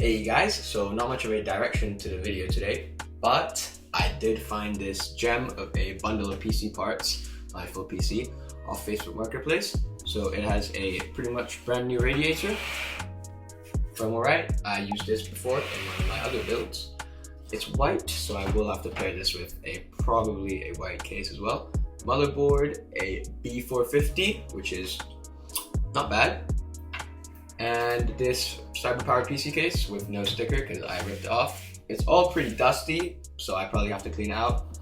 Hey guys, so not much of a direction to the video today, but I did find this gem of a bundle of PC parts, my full PC, off Facebook Marketplace. So it has a pretty much brand new radiator from Alright. I used this before in one of my other builds. It's white, so I will have to pair this with probably a white case as well. Motherboard, a B450, which is not bad. And this cyber-powered PC case with no sticker because I ripped it off. It's all pretty dusty, so I probably have to clean it out.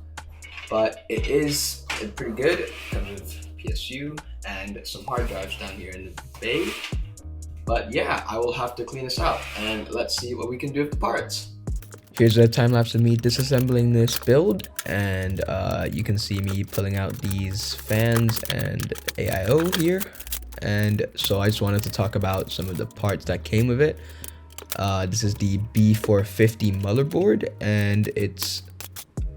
But it is pretty good. It comes with PSU and some hard drives down here in the bay. But yeah, I will have to clean this out and let's see what we can do with the parts. Here's a time lapse of me disassembling this build, and you can see me pulling out these fans and AIO here. And so I just wanted to talk about some of the parts that came with it. This is the B450 motherboard, and it's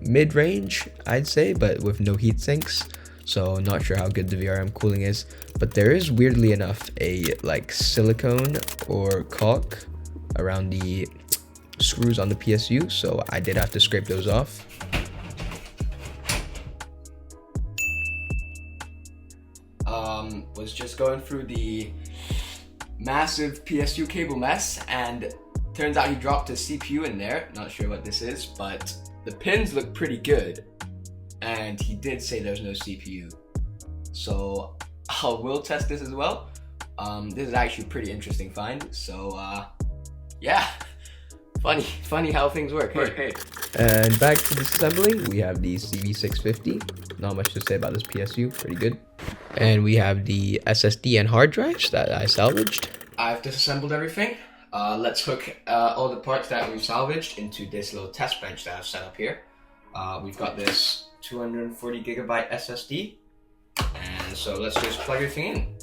mid-range, I'd say, but with no heat sinks. So not sure how good the VRM cooling is, but there is, weirdly enough, a like silicone or caulk around the screws on the PSU, so I did have to scrape those off. Was just going through the massive PSU cable mess, and turns out he dropped his CPU in there. Not sure what this is, but the pins look pretty good, and he did say there's no CPU, so I will test this as well. This is actually a pretty interesting find, so yeah, funny how things work. Hey. And back to disassembling, we have the CV650. Not much to say about this PSU, pretty good. And we have the SSD and hard drives that I salvaged. I've disassembled everything. Let's hook all the parts that we've salvaged into this little test bench that I've set up here. We've got this 240 gigabyte SSD, and so let's just plug everything in.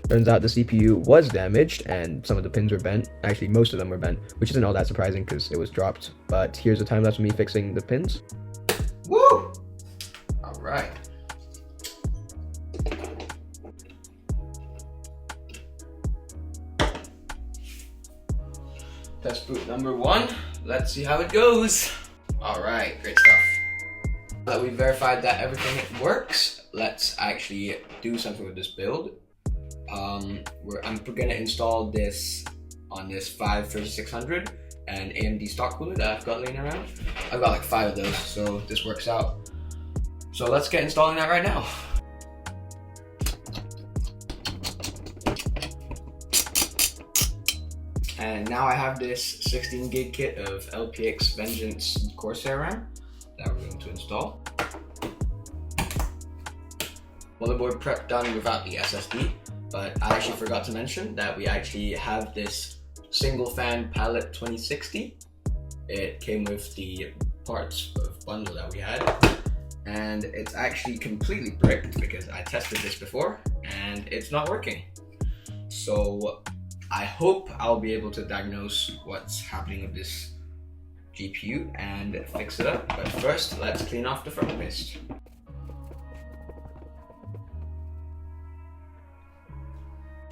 Turns out the CPU was damaged and some of the pins were bent. Actually, most of them were bent, which isn't all that surprising because it was dropped. But here's a time lapse of me fixing the pins. Woo! All right. Test boot number 1. Let's see how it goes. All right, great stuff. Now that we verified that everything works, let's actually do something with this build. I'm gonna install this on this 3600 and AMD stock cooler that I've got laying around. I've got like 5 of those, so this works out. So let's get installing that right now. And now I have this 16 gig kit of LPX Vengeance Corsair RAM that we're going to install. Motherboard prep done without the SSD, but I actually forgot to mention that we actually have this single fan palette 2060. It came with the parts of bundle that we had, and it's actually completely bricked because I tested this before and it's not working. So I hope I'll be able to diagnose what's happening with this GPU and fix it up. But first, let's clean off the front paste.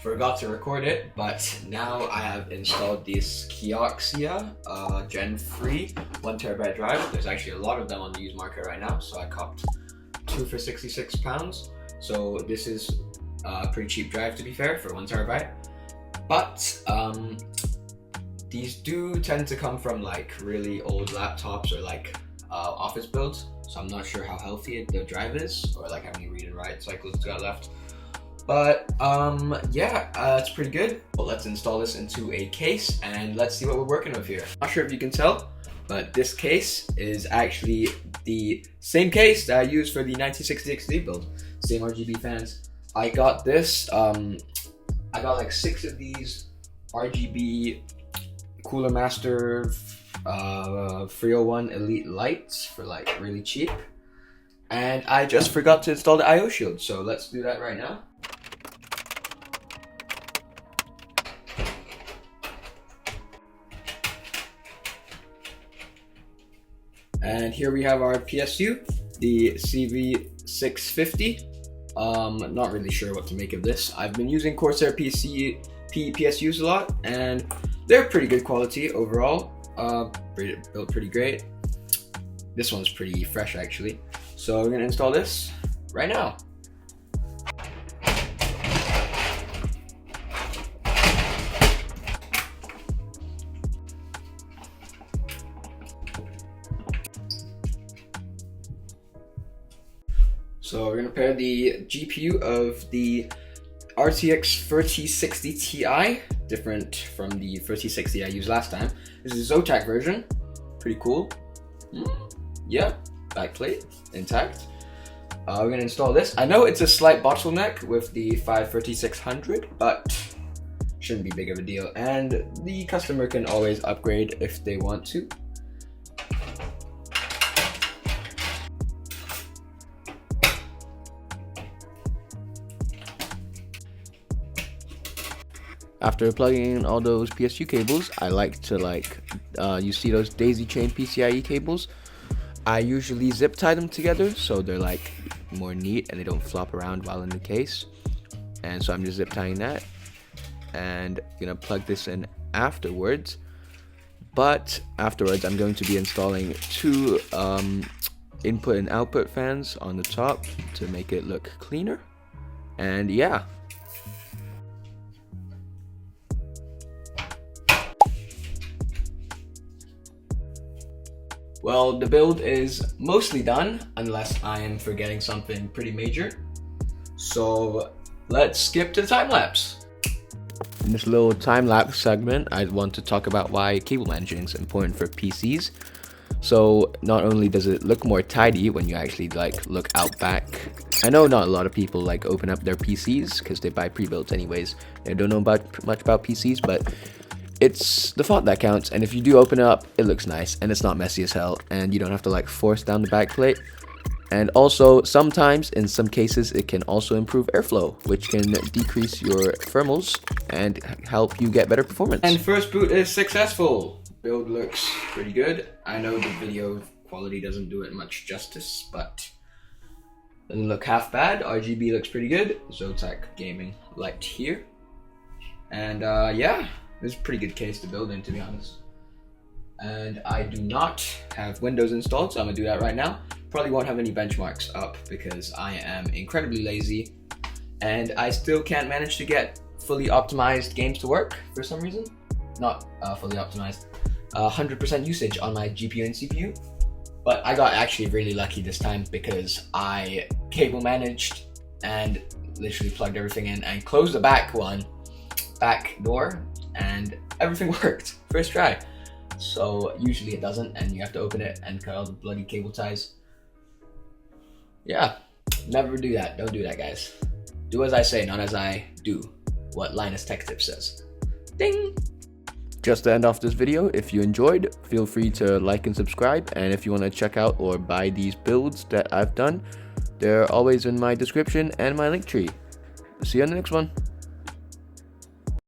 Forgot to record it, but now I have installed this Kioxia Gen 3 1TB drive. There's actually a lot of them on the used market right now, so I copped 2 for £66. So this is a pretty cheap drive, to be fair, for 1TB. But these do tend to come from like really old laptops or like office builds, so I'm not sure how healthy the drive is or like how many read and write cycles it's got left. But yeah, it's pretty good. Well, let's install this into a case and let's see what we're working with here. Not sure if you can tell, but this case is actually the same case that I used for the 1960 XD build. Same RGB fans. I got this, I got like 6 of these RGB Cooler Master 301 Elite lights for like really cheap. And I just forgot to install the IO shield, so let's do that right now. And here we have our PSU, the CV650. Not really sure what to make of this. I've been using Corsair PC PSUs a lot, and they're pretty good quality overall. Built pretty great. This one's pretty fresh actually. So we're gonna install this right now. So we're gonna pair the GPU of the RTX 3060 Ti, different from the 3060 I used last time. This is the Zotac version, pretty cool. Yeah, backplate intact. We're gonna install this. I know it's a slight bottleneck with the 3600, but shouldn't be big of a deal. And the customer can always upgrade if they want to. After plugging in all those PSU cables, I like to you see those daisy chain PCIe cables? I usually zip tie them together so they're like more neat and they don't flop around while in the case. And so I'm just zip tying that and gonna plug this in afterwards. But afterwards I'm going to be installing two input and output fans on the top to make it look cleaner. And yeah. Well, the build is mostly done, unless I am forgetting something pretty major. So let's skip to the time-lapse. In this little time-lapse segment, I want to talk about why cable managing is important for PCs. So not only does it look more tidy when you actually look out back. I know not a lot of people open up their PCs because they buy pre-built anyways. They don't know much about PCs, but it's the font that counts, and if you do open it up, it looks nice and it's not messy as hell, and you don't have to force down the back plate. And also sometimes in some cases it can also improve airflow, which can decrease your thermals and help you get better performance. And first boot is successful. Build looks pretty good. I know the video quality doesn't do it much justice, but doesn't look half bad. RGB looks pretty good. Zotac gaming light here, and yeah. This is a pretty good case to build in, to be honest. And I do not have Windows installed, so I'm gonna do that right now. Probably won't have any benchmarks up because I am incredibly lazy and I still can't manage to get fully optimized games to work for some reason. Not fully optimized, 100% usage on my GPU and CPU. But I got actually really lucky this time because I cable managed and literally plugged everything in and closed the back door, and everything worked first try. So usually it doesn't, and you have to open it and cut all the bloody cable ties. Yeah, never do that. Don't do that, guys. Do as I say, not as I do. What Linus Tech Tip says. Ding! Just to end off this video, if you enjoyed, feel free to like and subscribe, and if you want to check out or buy these builds that I've done, they're always in my description and my link tree. See you on the next one.